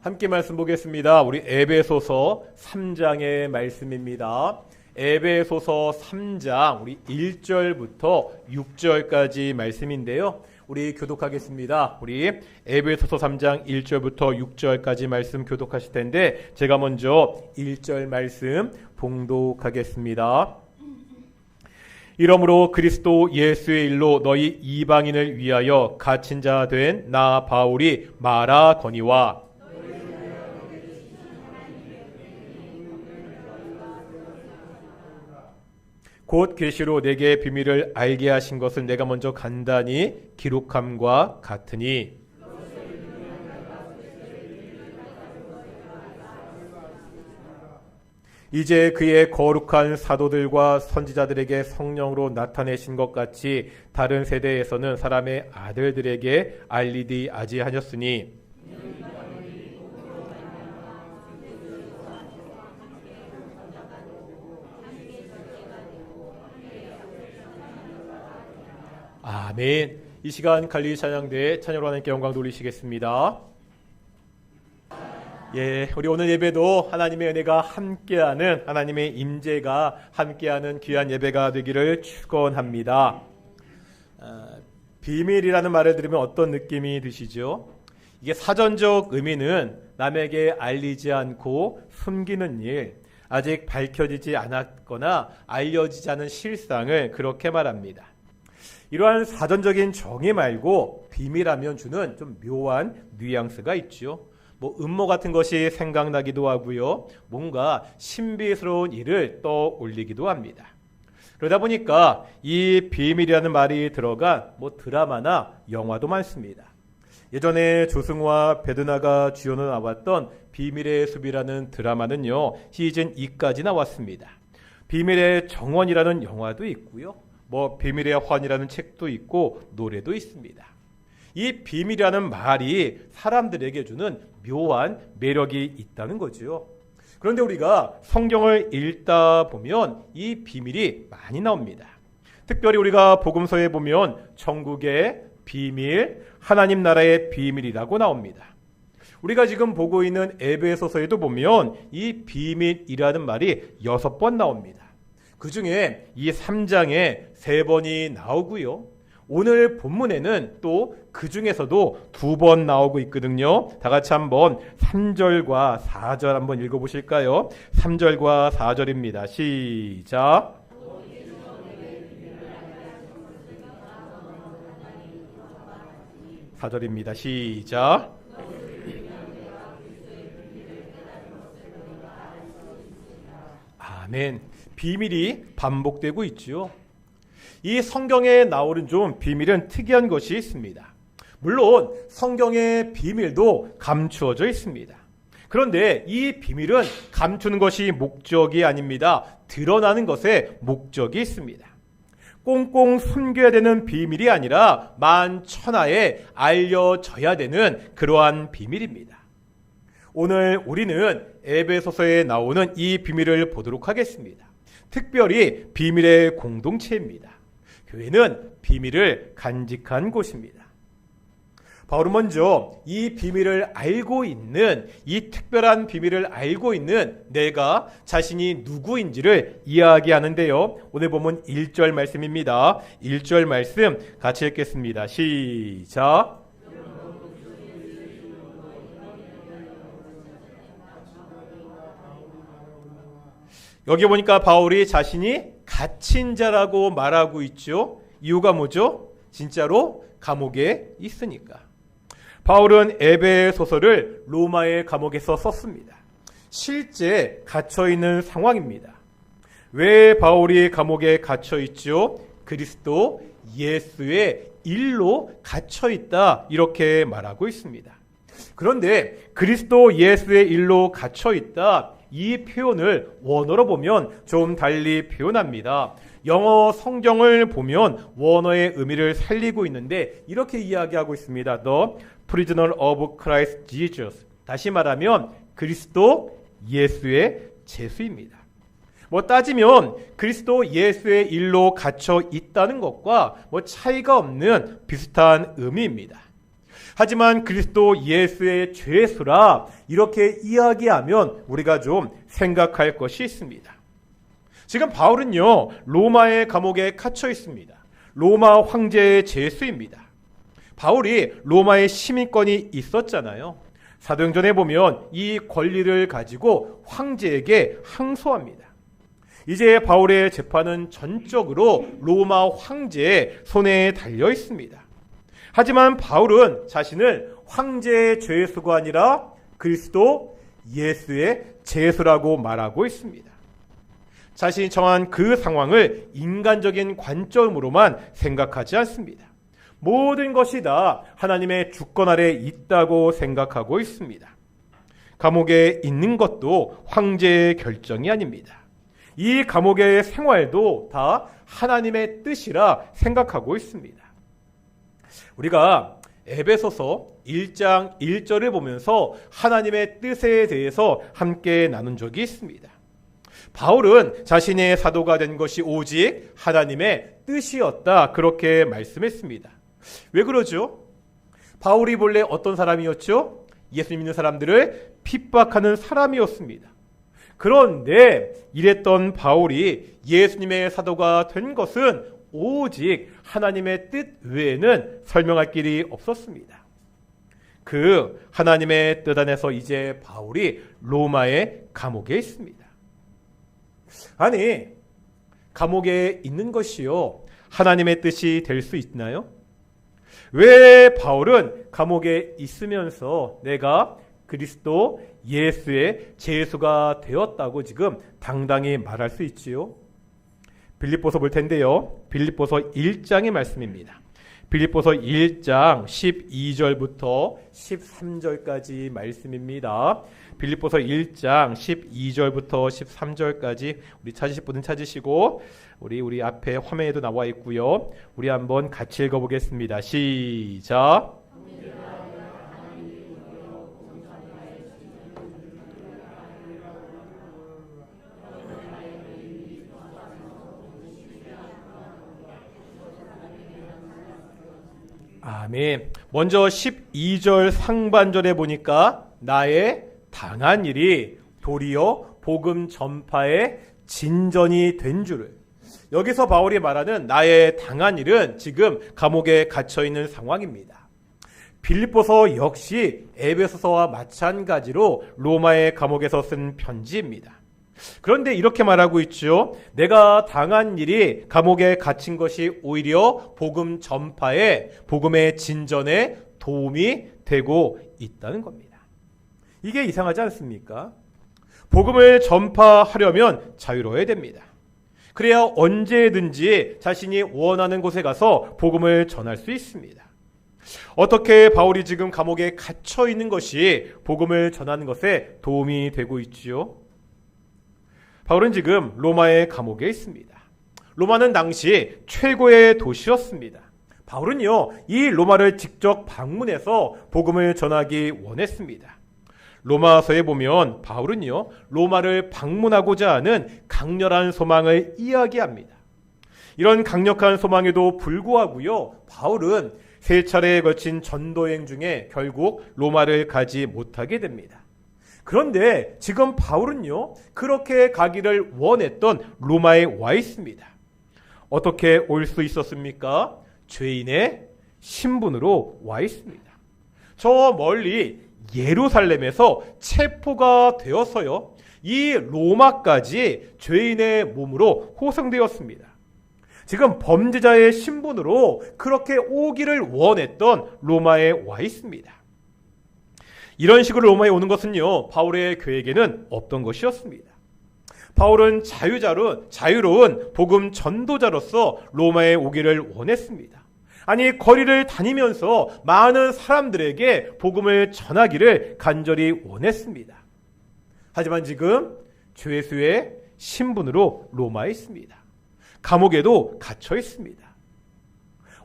함께 말씀 보겠습니다. 우리 에베소서 3장의 말씀입니다. 에베소서 3장 우리 1절부터 6절까지 말씀인데요. 우리 교독하겠습니다. 우리 에베소서 3장 1절부터 6절까지 말씀 교독하실 텐데 제가 먼저 1절 말씀 봉독하겠습니다. 이러므로 그리스도 예수의 일로 너희 이방인을 위하여 갇힌 자 된 나 바울이 말하거니와 곧 계시로 내게 비밀을 알게 하신 것을 내가 먼저 간단히 기록함과 같으니 이제 그의 거룩한 사도들과 선지자들에게 성령으로 나타내신 것 같이 다른 세대에서는 사람의 아들들에게 알리디 아지하셨으니 아멘. 이 시간 갈릴리 찬양대에 찬양으로 하나님께 영광 돌리시겠습니다. 우리 오늘 예배도 하나님의 은혜가 함께하는, 하나님의 임재가 함께하는 귀한 예배가 되기를 축원합니다. 비밀이라는 말을 들으면 어떤 느낌이 드시죠? 이게 사전적 의미는 남에게 알리지 않고 숨기는 일, 아직 밝혀지지 않았거나 알려지지 않은 실상을 그렇게 말합니다. 이러한 사전적인 정의 말고 비밀하면 주는 좀 묘한 뉘앙스가 있죠. 음모 같은 것이 생각나기도 하고요. 뭔가 신비스러운 일을 떠올리기도 합니다. 그러다 보니까 이 비밀이라는 말이 들어간 드라마나 영화도 많습니다. 예전에 조승우와 배두나가 주연으로 나왔던 비밀의 숲이라는 드라마는요. 시즌 2까지 나왔습니다. 비밀의 정원이라는 영화도 있고요. 비밀의 환이라는 책도 있고 노래도 있습니다. 이 비밀이라는 말이 사람들에게 주는 묘한 매력이 있다는 거죠. 그런데 우리가 성경을 읽다 보면 이 비밀이 많이 나옵니다. 특별히 우리가 복음서에 보면 천국의 비밀, 하나님 나라의 비밀이라고 나옵니다. 우리가 지금 보고 있는 에베소서에도 보면 이 비밀이라는 말이 6번 나옵니다. 그 중에 이 3장에 3번이 나오고요. 오늘 본문에는 또 그 중에서도 2번 나오고 있거든요. 다 같이 한번 3절과 4절 한번 읽어보실까요? 3절과 4절입니다. 시작. 4절입니다. 시작. 아멘. 비밀이 반복되고 있죠. 이 성경에 나오는 좀 비밀은 특이한 것이 있습니다. 물론 성경의 비밀도 감추어져 있습니다. 그런데 이 비밀은 감추는 것이 목적이 아닙니다. 드러나는 것에 목적이 있습니다. 꽁꽁 숨겨야 되는 비밀이 아니라 만천하에 알려져야 되는 그러한 비밀입니다. 오늘 우리는 에베소서에 나오는 이 비밀을 보도록 하겠습니다. 특별히 비밀의 공동체입니다. 교회는 비밀을 간직한 곳입니다. 바울은 먼저 이 비밀을 알고 있는, 이 특별한 비밀을 알고 있는 내가 자신이 누구인지를 이야기하는데요. 오늘 보면 1절 말씀입니다. 1절 말씀 같이 읽겠습니다. 시작. 여기 보니까 바울이 자신이 갇힌 자라고 말하고 있죠. 이유가 뭐죠? 진짜로 감옥에 있으니까. 바울은 에베소서를 로마의 감옥에서 썼습니다. 실제 갇혀있는 상황입니다. 왜 바울이 감옥에 갇혀있죠? 그리스도 예수의 일로 갇혀있다 이렇게 말하고 있습니다. 그런데 그리스도 예수의 일로 갇혀있다 이 표현을 원어로 보면 좀 달리 표현합니다. 영어 성경을 보면 원어의 의미를 살리고 있는데 이렇게 이야기하고 있습니다. The prisoner of Christ Jesus. 다시 말하면 그리스도 예수의 제수입니다. 따지면 그리스도 예수의 일로 갇혀 있다는 것과 차이가 없는 비슷한 의미입니다. 하지만 그리스도 예수의 죄수라 이렇게 이야기하면 우리가 좀 생각할 것이 있습니다. 지금 바울은요, 로마의 감옥에 갇혀 있습니다. 로마 황제의 죄수입니다. 바울이 로마의 시민권이 있었잖아요. 사도행전에 보면 이 권리를 가지고 황제에게 항소합니다. 이제 바울의 재판은 전적으로 로마 황제의 손에 달려 있습니다. 하지만 바울은 자신을 황제의 죄수가 아니라 그리스도 예수의 죄수라고 말하고 있습니다. 자신이 처한 그 상황을 인간적인 관점으로만 생각하지 않습니다. 모든 것이 다 하나님의 주권 아래 있다고 생각하고 있습니다. 감옥에 있는 것도 황제의 결정이 아닙니다. 이 감옥의 생활도 다 하나님의 뜻이라 생각하고 있습니다. 우리가 에베소서 1장 1절을 보면서 하나님의 뜻에 대해서 함께 나눈 적이 있습니다. 바울은 자신의 사도가 된 것이 오직 하나님의 뜻이었다, 그렇게 말씀했습니다. 왜 그러죠? 바울이 본래 어떤 사람이었죠? 예수 믿는 사람들을 핍박하는 사람이었습니다. 그런데 이랬던 바울이 예수님의 사도가 된 것은 오직 하나님의 뜻 외에는 설명할 길이 없었습니다. 그 하나님의 뜻 안에서 이제 바울이 로마의 감옥에 있습니다. 아니, 감옥에 있는 것이요, 하나님의 뜻이 될 수 있나요? 왜 바울은 감옥에 있으면서 내가 그리스도 예수의 죄수가 되었다고 지금 당당히 말할 수 있지요? 빌립보서 볼 텐데요. 빌립보서 1장의 말씀입니다. 빌립보서 1장 12절부터 13절까지 말씀입니다. 빌립보서 1장 12절부터 13절까지 우리 찾으실 분은 찾으시고 우리 앞에 화면에도 나와 있고요. 우리 한번 같이 읽어보겠습니다. 시작. 아멘. 먼저 12절 상반절에 보니까 나의 당한 일이 도리어 복음 전파의 진전이 된 줄을, 여기서 바울이 말하는 나의 당한 일은 지금 감옥에 갇혀 있는 상황입니다. 빌립보서 역시 에베소서와 마찬가지로 로마의 감옥에서 쓴 편지입니다. 그런데 이렇게 말하고 있죠. 내가 당한 일이 감옥에 갇힌 것이 오히려 복음 전파에, 복음의 진전에 도움이 되고 있다는 겁니다. 이게 이상하지 않습니까? 복음을 전파하려면 자유로워야 됩니다. 그래야 언제든지 자신이 원하는 곳에 가서 복음을 전할 수 있습니다. 어떻게 바울이 지금 감옥에 갇혀 있는 것이 복음을 전하는 것에 도움이 되고 있지요? 바울은 지금 로마의 감옥에 있습니다. 로마는 당시 최고의 도시였습니다. 바울은요, 이 로마를 직접 방문해서 복음을 전하기 원했습니다. 로마서에 보면 바울은요, 로마를 방문하고자 하는 강렬한 소망을 이야기합니다. 이런 강력한 소망에도 불구하고요, 바울은 3차례에 걸친 전도여행 중에 결국 로마를 가지 못하게 됩니다. 그런데 지금 바울은요, 그렇게 가기를 원했던 로마에 와 있습니다. 어떻게 올 수 있었습니까? 죄인의 신분으로 와 있습니다. 저 멀리 예루살렘에서 체포가 되어서요, 이 로마까지 죄인의 몸으로 호송되었습니다. 지금 범죄자의 신분으로 그렇게 오기를 원했던 로마에 와 있습니다. 이런 식으로 로마에 오는 것은요, 바울의 계획에는 없던 것이었습니다. 바울은 자유로운 복음 전도자로서 로마에 오기를 원했습니다. 아니, 거리를 다니면서 많은 사람들에게 복음을 전하기를 간절히 원했습니다. 하지만 지금 죄수의 신분으로 로마에 있습니다. 감옥에도 갇혀 있습니다.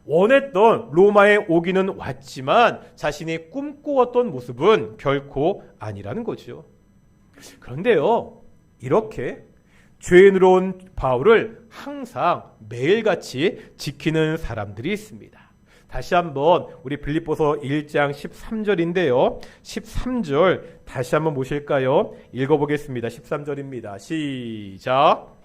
원했던 로마에 오기는 왔지만 자신이 꿈꾸었던 모습은 결코 아니라는 거죠. 그런데요, 이렇게 죄인으로 온 바울을 항상 매일같이 지키는 사람들이 있습니다. 다시 한번 우리 빌립보서 1장 13절인데요. 13절 다시 한번 보실까요? 읽어보겠습니다. 13절입니다. 시작.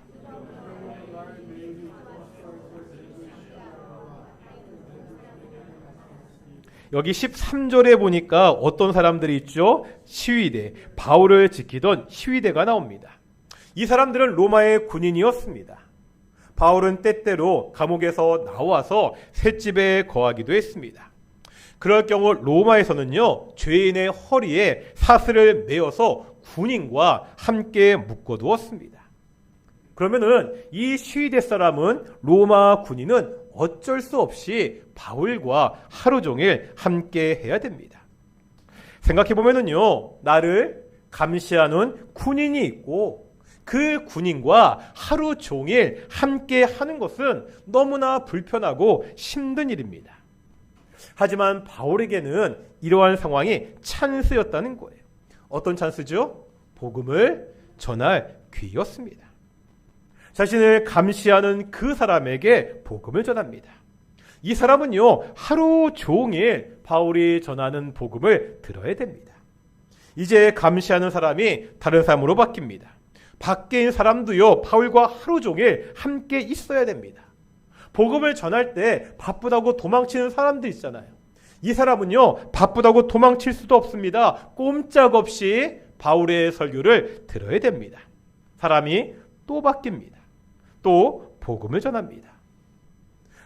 여기 13절에 보니까 어떤 사람들이 있죠? 시위대, 바울을 지키던 시위대가 나옵니다. 이 사람들은 로마의 군인이었습니다. 바울은 때때로 감옥에서 나와서 셋집에 거하기도 했습니다. 그럴 경우 로마에서는요, 죄인의 허리에 사슬을 메어서 군인과 함께 묶어두었습니다. 그러면은 이 시위대 사람은, 로마 군인은 어쩔 수 없이 바울과 하루 종일 함께 해야 됩니다. 생각해보면은요, 나를 감시하는 군인이 있고 그 군인과 하루 종일 함께 하는 것은 너무나 불편하고 힘든 일입니다. 하지만 바울에게는 이러한 상황이 찬스였다는 거예요. 어떤 찬스죠? 복음을 전할 기회였습니다. 자신을 감시하는 그 사람에게 복음을 전합니다. 이 사람은요, 하루 종일 바울이 전하는 복음을 들어야 됩니다. 이제 감시하는 사람이 다른 사람으로 바뀝니다. 바뀐 사람도요, 바울과 하루 종일 함께 있어야 됩니다. 복음을 전할 때 바쁘다고 도망치는 사람들 있잖아요. 이 사람은요, 바쁘다고 도망칠 수도 없습니다. 꼼짝없이 바울의 설교를 들어야 됩니다. 사람이 또 바뀝니다. 또 복음을 전합니다.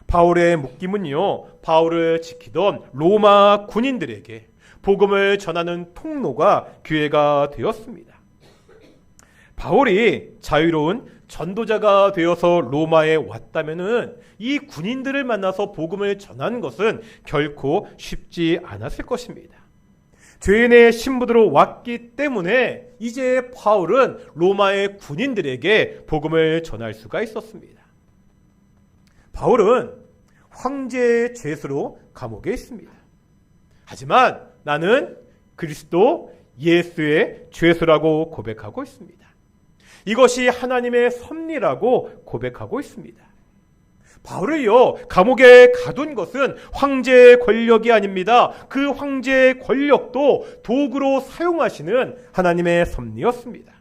바울의 묶임은요, 바울을 지키던 로마 군인들에게 복음을 전하는 통로가 기회가 되었습니다. 바울이 자유로운 전도자가 되어서 로마에 왔다면은 이 군인들을 만나서 복음을 전하는 것은 결코 쉽지 않았을 것입니다. 죄인의 신분으로 왔기 때문에 이제 바울은 로마의 군인들에게 복음을 전할 수가 있었습니다. 바울은 황제의 죄수로 감옥에 있습니다. 하지만 나는 그리스도 예수의 죄수라고 고백하고 있습니다. 이것이 하나님의 섭리라고 고백하고 있습니다. 바울을요, 감옥에 가둔 것은 황제의 권력이 아닙니다. 그 황제의 권력도 도구로 사용하시는 하나님의 섭리였습니다.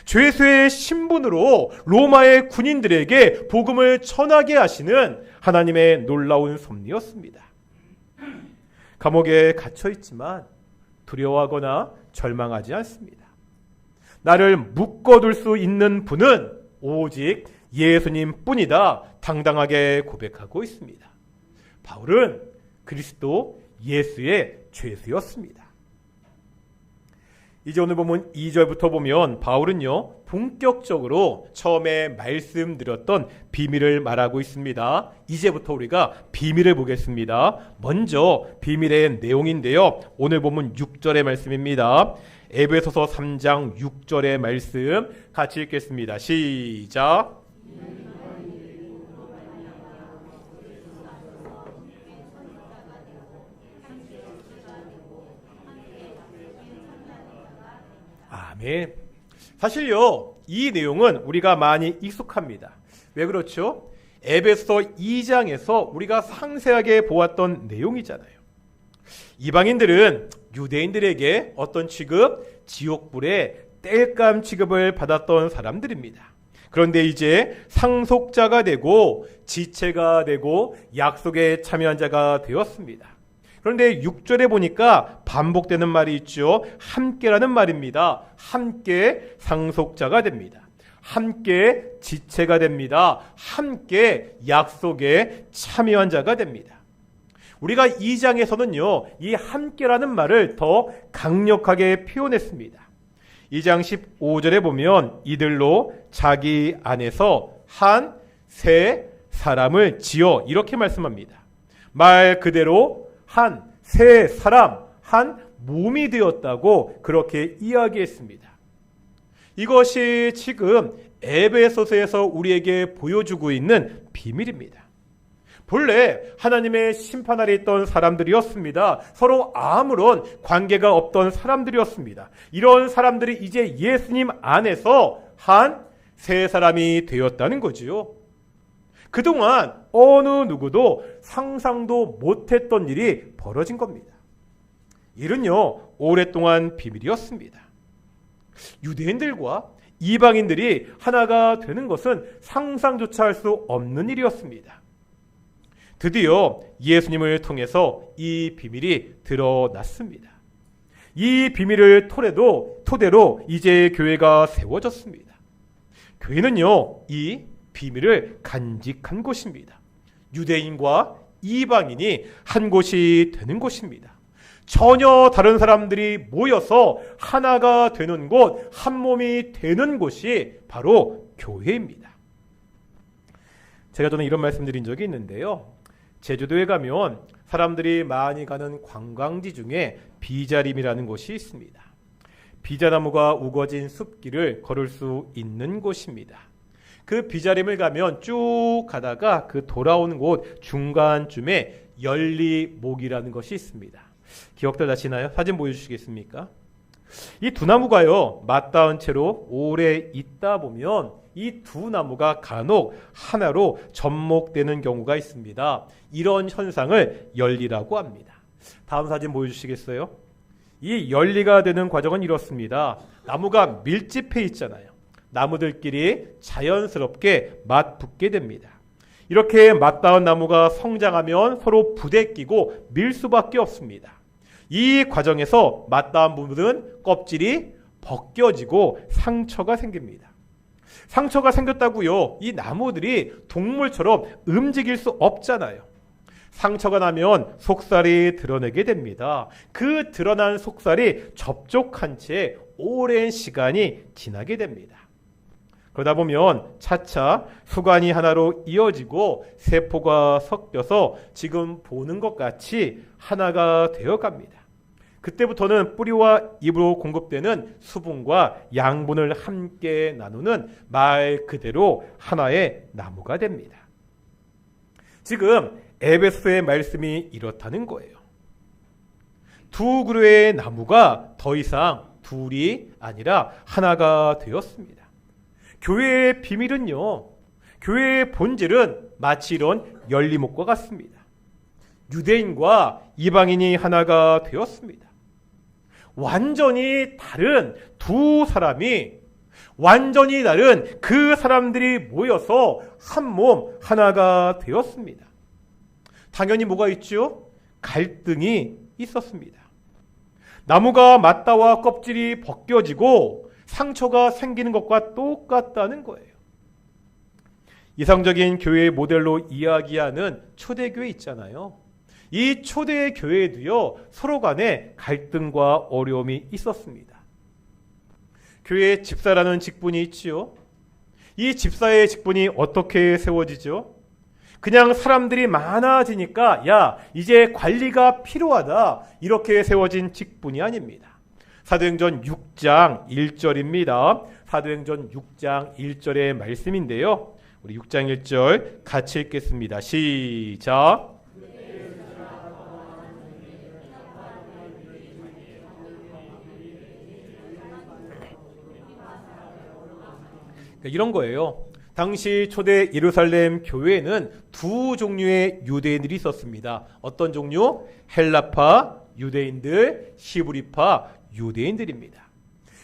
죄수의 신분으로 로마의 군인들에게 복음을 전하게 하시는 하나님의 놀라운 섭리였습니다. 감옥에 갇혀 있지만 두려워하거나 절망하지 않습니다. 나를 묶어둘 수 있는 분은 오직 예수님 뿐이다 당당하게 고백하고 있습니다. 바울은 그리스도 예수의 죄수였습니다. 이제 오늘 보면 2절부터 보면 바울은요, 본격적으로 처음에 말씀드렸던 비밀을 말하고 있습니다. 이제부터 우리가 비밀을 보겠습니다. 먼저 비밀의 내용인데요, 오늘 보면 6절의 말씀입니다. 에베소서 3장 6절의 말씀 같이 읽겠습니다. 시작. 아멘. 사실요, 이 내용은 우리가 많이 익숙합니다. 왜 그렇죠? 에베소 2장에서 우리가 상세하게 보았던 내용이잖아요. 이방인들은 유대인들에게 어떤 취급? 지옥불의 땔감 취급을 받았던 사람들입니다. 그런데 이제 상속자가 되고 지체가 되고 약속에 참여한 자가 되었습니다. 그런데 6절에 보니까 반복되는 말이 있죠. 함께라는 말입니다. 함께 상속자가 됩니다. 함께 지체가 됩니다. 함께 약속에 참여한 자가 됩니다. 우리가 2장에서는요, 이 함께라는 말을 더 강력하게 표현했습니다. 2장 15절에 보면 이들로 자기 안에서 한 새 사람을 지어 이렇게 말씀합니다. 말 그대로 한 새 사람, 한 몸이 되었다고 그렇게 이야기했습니다. 이것이 지금 에베소서에서 우리에게 보여주고 있는 비밀입니다. 본래 하나님의 심판 아래 있던 사람들이었습니다. 서로 아무런 관계가 없던 사람들이었습니다. 이런 사람들이 이제 예수님 안에서 한 새 사람이 되었다는 거지요. 그동안 어느 누구도 상상도 못했던 일이 벌어진 겁니다. 일은요, 오랫동안 비밀이었습니다. 유대인들과 이방인들이 하나가 되는 것은 상상조차 할 수 없는 일이었습니다. 드디어 예수님을 통해서 이 비밀이 드러났습니다. 이 비밀을 토대로 이제 교회가 세워졌습니다. 교회는요, 이 비밀을 간직한 곳입니다. 유대인과 이방인이 한 곳이 되는 곳입니다. 전혀 다른 사람들이 모여서 하나가 되는 곳, 한 몸이 되는 곳이 바로 교회입니다. 제가 전에 이런 말씀드린 적이 있는데요. 제주도에 가면 사람들이 많이 가는 관광지 중에 비자림이라는 곳이 있습니다. 비자나무가 우거진 숲길을 걸을 수 있는 곳입니다. 그 비자림을 가면 쭉 가다가 그 돌아오는 곳 중간쯤에 열리목이라는 것이 있습니다. 기억들 나시나요? 사진 보여주시겠습니까? 이 두 나무가요, 맞닿은 채로 오래 있다 보면 이 두 나무가 간혹 하나로 접목되는 경우가 있습니다. 이런 현상을 열리라고 합니다. 다음 사진 보여주시겠어요? 이 열리가 되는 과정은 이렇습니다. 나무가 밀집해 있잖아요. 나무들끼리 자연스럽게 맞붙게 됩니다. 이렇게 맞닿은 나무가 성장하면 서로 부대끼고 밀 수밖에 없습니다. 이 과정에서 맞닿은 부분은 껍질이 벗겨지고 상처가 생깁니다. 상처가 생겼다고요, 이 나무들이 동물처럼 움직일 수 없잖아요. 상처가 나면 속살이 드러내게 됩니다. 그 드러난 속살이 접촉한 채 오랜 시간이 지나게 됩니다. 그러다 보면 차차 수관이 하나로 이어지고 세포가 섞여서 지금 보는 것 같이 하나가 되어 갑니다. 그때부터는 뿌리와 잎으로 공급되는 수분과 양분을 함께 나누는 말 그대로 하나의 나무가 됩니다. 지금 에베소의 말씀이 이렇다는 거예요. 두 그루의 나무가 더 이상 둘이 아니라 하나가 되었습니다. 교회의 비밀은요, 교회의 본질은 마치 이런 열리목과 같습니다. 유대인과 이방인이 하나가 되었습니다. 완전히 다른 두 사람이, 완전히 다른 그 사람들이 모여서 한 몸 하나가 되었습니다. 당연히 뭐가 있죠? 갈등이 있었습니다. 나무가 맞닿아 껍질이 벗겨지고 상처가 생기는 것과 똑같다는 거예요. 이상적인 교회의 모델로 이야기하는 초대교회 있잖아요. 이 초대교회에도요, 서로 간에 갈등과 어려움이 있었습니다. 교회에 집사라는 직분이 있지요. 이 집사의 직분이 어떻게 세워지죠? 그냥 사람들이 많아지니까 야, 이제 관리가 필요하다, 이렇게 세워진 직분이 아닙니다. 사도행전 6장 1절입니다. 사도행전 6장 1절의 말씀인데요. 우리 6장 1절 같이 읽겠습니다. 시작. 이런 거예요. 당시 초대 예루살렘 교회에는 두 종류의 유대인들이 있었습니다. 어떤 종류? 헬라파 유대인들, 히브리파 유대인들입니다.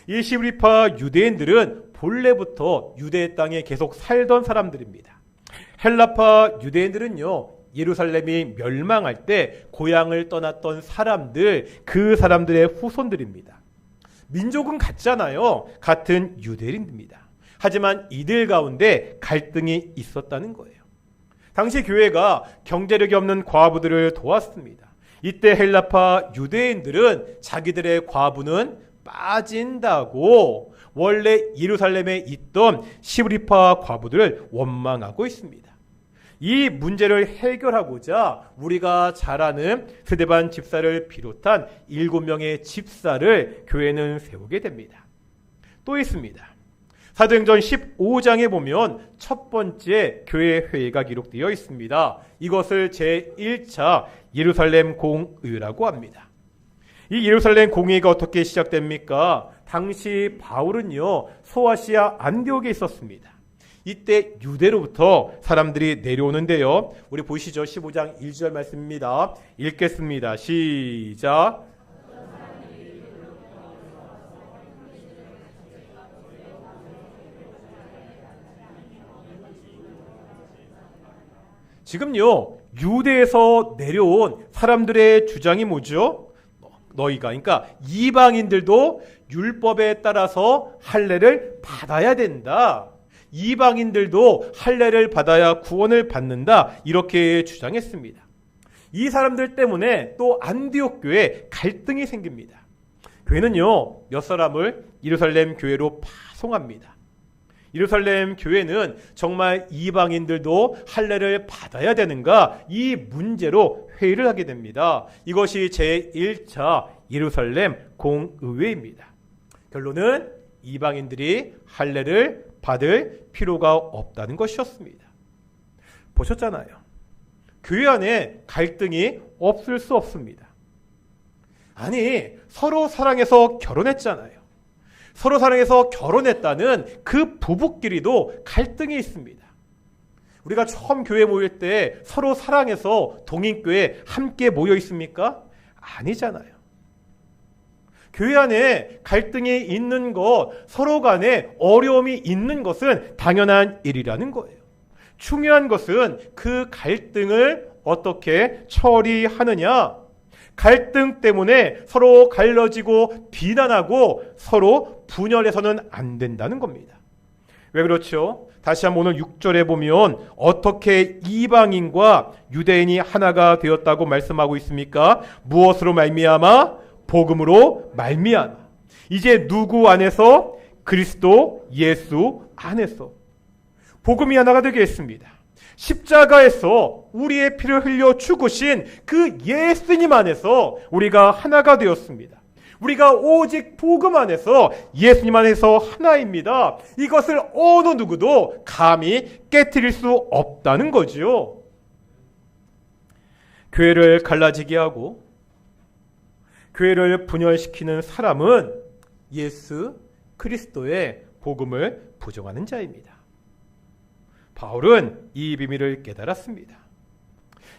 이 히브리파 유대인들은 본래부터 유대 땅에 계속 살던 사람들입니다. 헬라파 유대인들은요, 예루살렘이 멸망할 때 고향을 떠났던 사람들, 그 사람들의 후손들입니다. 민족은 같잖아요. 같은 유대인입니다. 하지만 이들 가운데 갈등이 있었다는 거예요. 당시 교회가 경제력이 없는 과부들을 도왔습니다. 이때 헬라파 유대인들은 자기들의 과부는 빠진다고 원래 예루살렘에 있던 히브리파 과부들을 원망하고 있습니다. 이 문제를 해결하고자 우리가 잘 아는 스데반 집사를 비롯한 7명의 집사를 교회는 세우게 됩니다. 또 있습니다. 사도행전 15장에 보면 첫 번째 교회 회의가 기록되어 있습니다. 이것을 제1차 예루살렘 공의라고 합니다. 이 예루살렘 공의가 어떻게 시작됩니까? 당시 바울은요, 소아시아 안디옥에 있었습니다. 이때 유대로부터 사람들이 내려오는데요. 우리 보시죠. 15장 1절 말씀입니다. 읽겠습니다. 시작. 지금요, 유대에서 내려온 사람들의 주장이 뭐죠? 너희가, 그러니까 이방인들도 율법에 따라서 할례를 받아야 된다. 이방인들도 할례를 받아야 구원을 받는다. 이렇게 주장했습니다. 이 사람들 때문에 또 안디옥 교회에 갈등이 생깁니다. 교회는요, 몇 사람을 예루살렘 교회로 파송합니다. 예루살렘 교회는 정말 이방인들도 할례를 받아야 되는가? 이 문제로 회의를 하게 됩니다. 이것이 제1차 예루살렘 공의회입니다. 결론은 이방인들이 할례를 받을 필요가 없다는 것이었습니다. 보셨잖아요. 교회 안에 갈등이 없을 수 없습니다. 아니, 서로 사랑해서 결혼했잖아요. 서로 사랑해서 결혼했다는 그 부부끼리도 갈등이 있습니다. 우리가 처음 교회 모일 때 서로 사랑해서 동인교회 함께 모여 있습니까? 아니잖아요. 교회 안에 갈등이 있는 것, 서로 간에 어려움이 있는 것은 당연한 일이라는 거예요. 중요한 것은 그 갈등을 어떻게 처리하느냐. 갈등 때문에 서로 갈라지고 비난하고 서로 분열해서는 안 된다는 겁니다. 왜 그렇죠? 다시 한번 오늘 6절에 보면 어떻게 이방인과 유대인이 하나가 되었다고 말씀하고 있습니까? 무엇으로 말미암아? 복음으로 말미암아. 이제 누구 안에서? 그리스도 예수 안에서 복음이 하나가 되게 했습니다. 십자가에서 우리의 피를 흘려 죽으신 그 예수님 안에서 우리가 하나가 되었습니다. 우리가 오직 복음 안에서 예수님 안에서 하나입니다. 이것을 어느 누구도 감히 깨트릴 수 없다는 거죠. 교회를 갈라지게 하고 교회를 분열시키는 사람은 예수 그리스도의 복음을 부정하는 자입니다. 바울은 이 비밀을 깨달았습니다.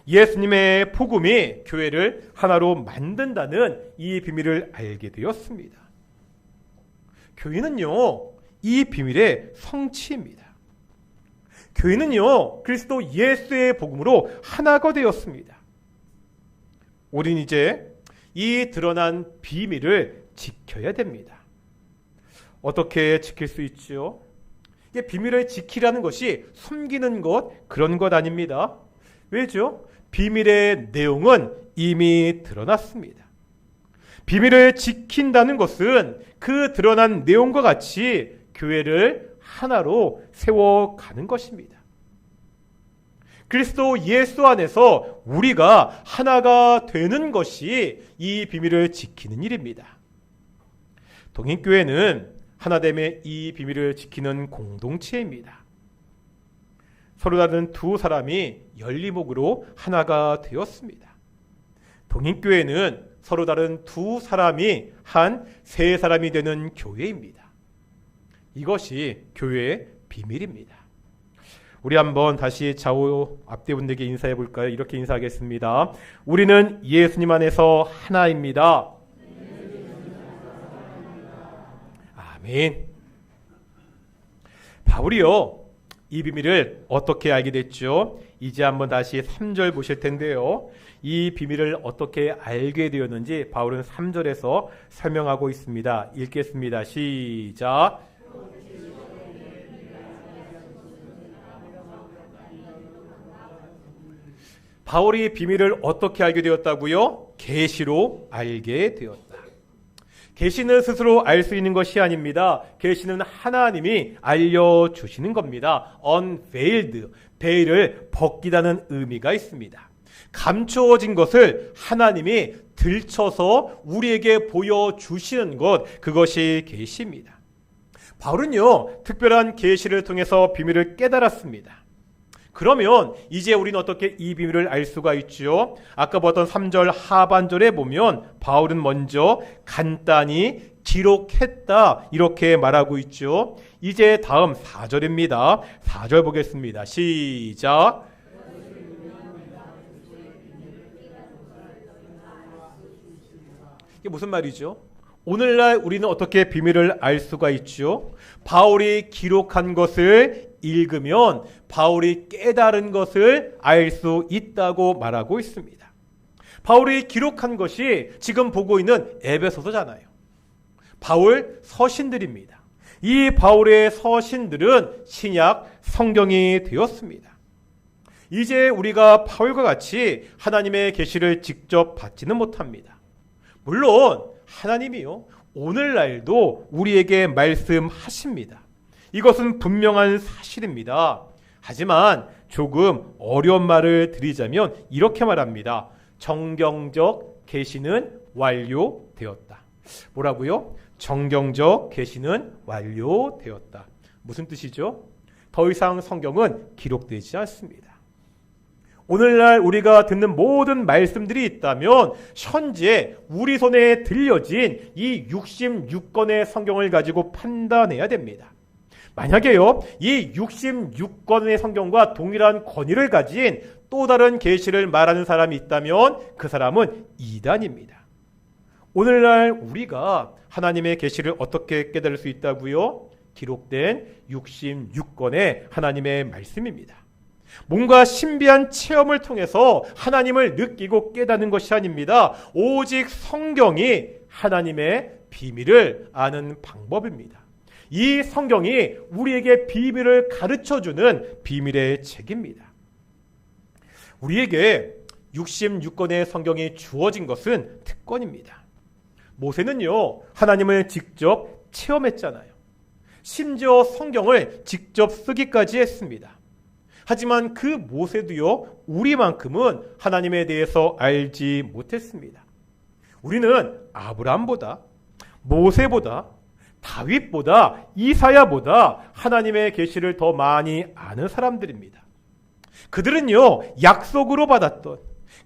예수님의 복음이 교회를 하나로 만든다는 이 비밀을 알게 되었습니다. 교회는요, 이 비밀의 성취입니다. 교회는요, 그리스도 예수의 복음으로 하나가 되었습니다. 우린 이제 이 드러난 비밀을 지켜야 됩니다. 어떻게 지킬 수 있죠? 비밀을 지키라는 것이 숨기는 것, 그런 것 아닙니다. 왜죠? 비밀의 내용은 이미 드러났습니다. 비밀을 지킨다는 것은 그 드러난 내용과 같이 교회를 하나로 세워가는 것입니다. 그리스도 예수 안에서 우리가 하나가 되는 것이 이 비밀을 지키는 일입니다. 동인교회는 하나됨의 이 비밀을 지키는 공동체입니다. 서로 다른 두 사람이 연리목으로 하나가 되었습니다. 동인교회는 서로 다른 두 사람이 한 세 사람이 되는 교회입니다. 이것이 교회의 비밀입니다. 우리 한번 다시 좌우 앞뒤분들에게 인사해 볼까요? 이렇게 인사하겠습니다. 우리는 예수님 안에서 하나입니다. 아멘. 바울이요, 이 비밀을 어떻게 알게 됐죠? 이제 한번 다시 3절 보실 텐데요. 이 비밀을 어떻게 알게 되었는지 바울은 3절에서 설명하고 있습니다. 읽겠습니다. 시작. 바울이 비밀을 어떻게 알게 되었다고요? 계시로 알게 되었다. 계시는 스스로 알 수 있는 것이 아닙니다. 계시는 하나님이 알려주시는 겁니다. unveiled, 베일을 벗기다는 의미가 있습니다. 감추어진 것을 하나님이 들춰서 우리에게 보여주시는 것, 그것이 계시입니다. 바울은요, 특별한 계시를 통해서 비밀을 깨달았습니다. 그러면 이제 우리는 어떻게 이 비밀을 알 수가 있죠? 아까 봤던 3절 하반절에 보면 바울은 먼저 간단히 기록했다 이렇게 말하고 있죠. 이제 다음 4절입니다. 4절 보겠습니다. 시작. 이게 무슨 말이죠? 오늘날 우리는 어떻게 비밀을 알 수가 있죠? 바울이 기록한 것을 읽으면 바울이 깨달은 것을 알 수 있다고 말하고 있습니다. 바울이 기록한 것이 지금 보고 있는 에베소서잖아요. 바울 서신들입니다. 이 바울의 서신들은 신약 성경이 되었습니다. 이제 우리가 바울과 같이 하나님의 계시를 직접 받지는 못합니다. 물론 하나님이요 오늘날도 우리에게 말씀하십니다. 이것은 분명한 사실입니다. 하지만 조금 어려운 말을 드리자면 이렇게 말합니다. 정경적 계시는 완료되었다. 뭐라고요? 정경적 계시는 완료되었다. 무슨 뜻이죠? 더 이상 성경은 기록되지 않습니다. 오늘날 우리가 듣는 모든 말씀들이 있다면 현재 우리 손에 들려진 이 66권의 성경을 가지고 판단해야 됩니다. 만약에요, 이 66권의 성경과 동일한 권위를 가진 또 다른 계시를 말하는 사람이 있다면 그 사람은 이단입니다. 오늘날 우리가 하나님의 계시를 어떻게 깨달을 수 있다고요? 기록된 66권의 하나님의 말씀입니다. 뭔가 신비한 체험을 통해서 하나님을 느끼고 깨닫는 것이 아닙니다. 오직 성경이 하나님의 비밀을 아는 방법입니다. 이 성경이 우리에게 비밀을 가르쳐주는 비밀의 책입니다. 우리에게 66권의 성경이 주어진 것은 특권입니다. 모세는요, 하나님을 직접 체험했잖아요. 심지어 성경을 직접 쓰기까지 했습니다. 하지만 그 모세도요, 우리만큼은 하나님에 대해서 알지 못했습니다. 우리는 아브라함보다, 모세보다, 다윗보다, 이사야보다 하나님의 계시를 더 많이 아는 사람들입니다. 그들은요, 약속으로 받았던,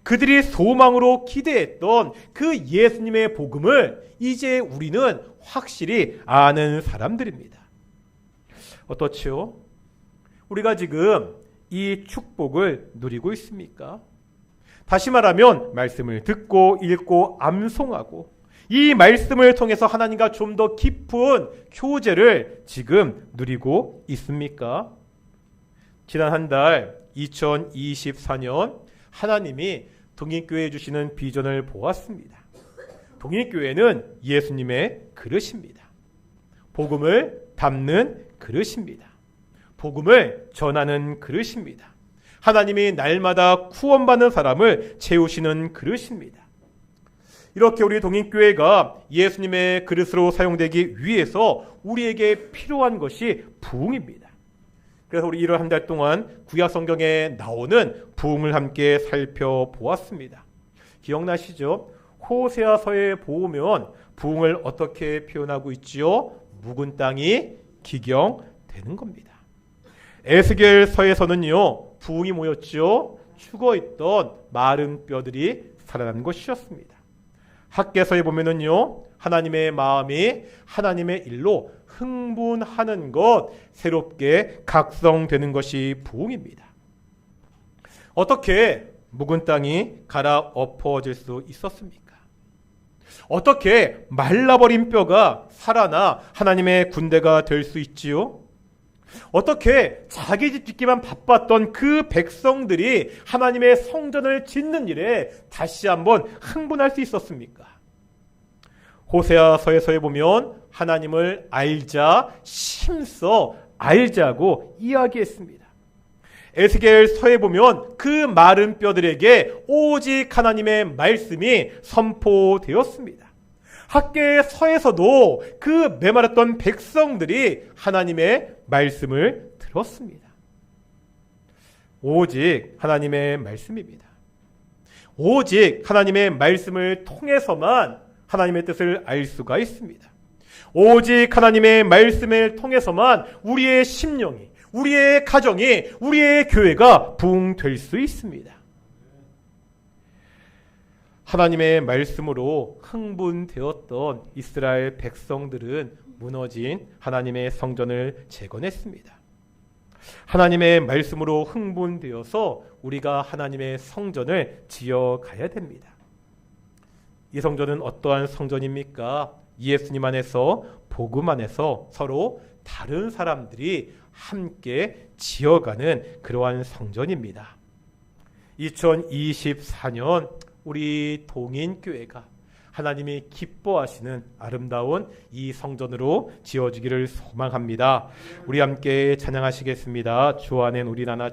그들이 소망으로 기대했던 그 예수님의 복음을 이제 우리는 확실히 아는 사람들입니다. 어떻지요? 우리가 지금 이 축복을 누리고 있습니까? 다시 말하면 말씀을 듣고 읽고 암송하고 이 말씀을 통해서 하나님과 좀 더 깊은 교제를 지금 누리고 있습니까? 지난 한 달 2024년 하나님이 동익교회에 주시는 비전을 보았습니다. 동익교회는 예수님의 그릇입니다. 복음을 담는 그릇입니다. 복음을 전하는 그릇입니다. 하나님이 날마다 구원받는 사람을 채우시는 그릇입니다. 이렇게 우리 동익교회가 예수님의 그릇으로 사용되기 위해서 우리에게 필요한 것이 부흥입니다. 그래서 우리 1월 한 달 동안 구약 성경에 나오는 부흥을 함께 살펴보았습니다. 기억나시죠? 호세아서에 보면 부흥을 어떻게 표현하고 있지요? 묵은 땅이 기경되는 겁니다. 에스겔서에서는요, 부흥이 뭐였죠? 죽어있던 마른 뼈들이 살아난 것이었습니다. 학개서에 보면은요, 하나님의 마음이 하나님의 일로 흥분하는 것, 새롭게 각성되는 것이 부흥입니다. 어떻게 묵은 땅이 갈아엎어질 수 있었습니까? 어떻게 말라버린 뼈가 살아나 하나님의 군대가 될 수 있지요? 어떻게 자기 집 짓기만 바빴던 그 백성들이 하나님의 성전을 짓는 일에 다시 한번 흥분할 수 있었습니까? 호세아서에서 보면 하나님을 알자, 심써 알자고 이야기했습니다. 에스겔서에 보면 그 마른 뼈들에게 오직 하나님의 말씀이 선포되었습니다. 학개서에서도 그 메마랐던 백성들이 하나님의 말씀을 들었습니다. 오직 하나님의 말씀입니다. 오직 하나님의 말씀을 통해서만 하나님의 뜻을 알 수가 있습니다. 오직 하나님의 말씀을 통해서만 우리의 심령이, 우리의 가정이, 우리의 교회가 부흥될 수 있습니다. 하나님의 말씀으로 흥분되었던 이스라엘 백성들은 무너진 하나님의 성전을 재건했습니다. 하나님의 말씀으로 흥분되어서 우리가 하나님의 성전을 지어가야 됩니다. 이 성전은 어떠한 성전입니까? 예수님 안에서, 복음 안에서 서로 다른 사람들이 함께 지어가는 그러한 성전입니다. 2024년 우리 동인교회가 하나님이 기뻐하시는 아름다운 이 성전으로 지어지기를 소망합니다. 우리 함께 찬양하시겠습니다. 주 안엔 우리 나나